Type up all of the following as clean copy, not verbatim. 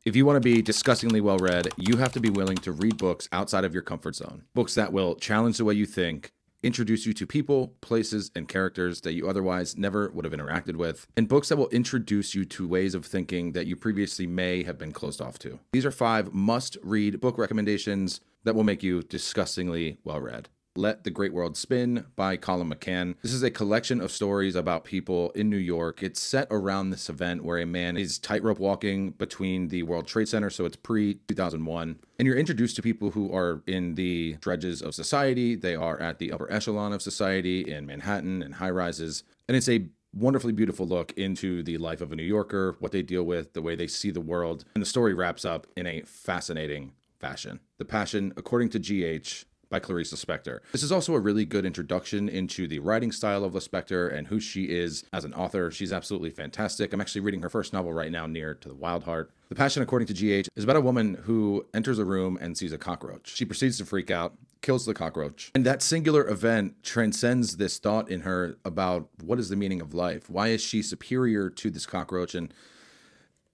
If you want to be disgustingly well read, you have to be willing to read books outside of your comfort zone. Books that will challenge the way you think, introduce you to people, places, and characters that you otherwise never would have interacted with, and books that will introduce you to ways of thinking that you previously may have been closed off to. These are 5 must-read book recommendations that will make you disgustingly well read. Let the Great World Spin by Colin McCann. This is a collection of stories about people in New York. It's set around this event where a man is tightrope walking between the World Trade Center, so it's pre-2001. And you're introduced to people who are in the dredges of society. They are at the upper echelon of society in Manhattan and high rises. And it's a wonderfully beautiful look into the life of a New Yorker, what they deal with, the way they see the world. And the story wraps up in a fascinating fashion. The Passion, according to GH, by Clarice Lispector. This is also a really good introduction into the writing style of Lispector and who she is as an author. She's absolutely fantastic. I'm actually reading her first novel right now, Near to the Wild Heart. The Passion, according to GH, is about a woman who enters a room and sees a cockroach. She proceeds to freak out, kills the cockroach. And that singular event transcends this thought in her about what is the meaning of life? Why is she superior to this cockroach? And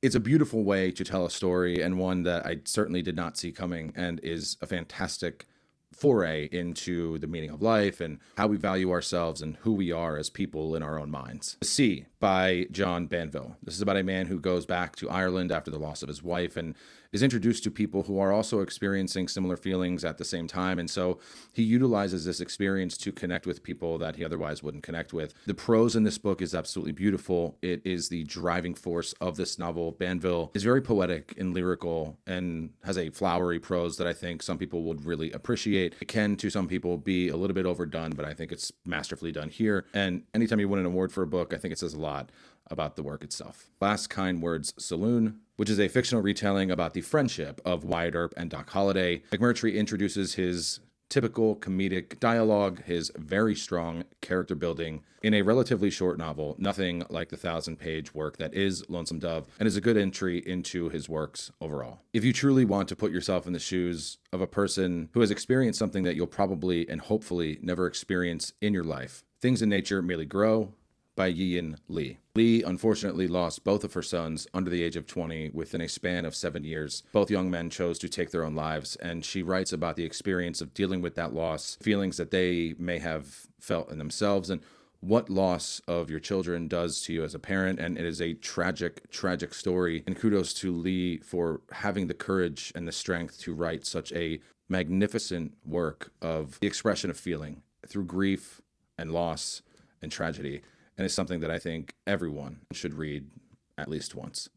it's a beautiful way to tell a story, and one that I certainly did not see coming, and is a fantastic foray into the meaning of life and how we value ourselves and who we are as people in our own minds. The Sea by John Banville. This is about a man who goes back to Ireland after the loss of his wife and is introduced to people who are also experiencing similar feelings at the same time. And so he utilizes this experience to connect with people that he otherwise wouldn't connect with. The prose in this book is absolutely beautiful. It is the driving force of this novel. Banville is very poetic and lyrical and has a flowery prose that I think some people would really appreciate. It can, to some people, be a little bit overdone, but I think it's masterfully done here. And anytime you win an award for a book, I think it says a lot about the work itself. Last Kind Words, Saloon, which is a fictional retelling about the friendship of Wyatt Earp and Doc Holliday. McMurtry introduces his typical comedic dialogue, his very strong character building in a relatively short novel, nothing like the 1,000-page work that is Lonesome Dove, and is a good entry into his works overall. If you truly want to put yourself in the shoes of a person who has experienced something that you'll probably and hopefully never experience in your life, Things in Nature Merely Grow by Yian Li. Li unfortunately lost both of her sons under the age of 20 within a span of 7 years. Both young men chose to take their own lives, and she writes about the experience of dealing with that loss, feelings that they may have felt in themselves, and what loss of your children does to you as a parent. And it is a tragic, tragic story. And kudos to Li for having the courage and the strength to write such a magnificent work of the expression of feeling through grief and loss and tragedy. And it's something that I think everyone should read at least once.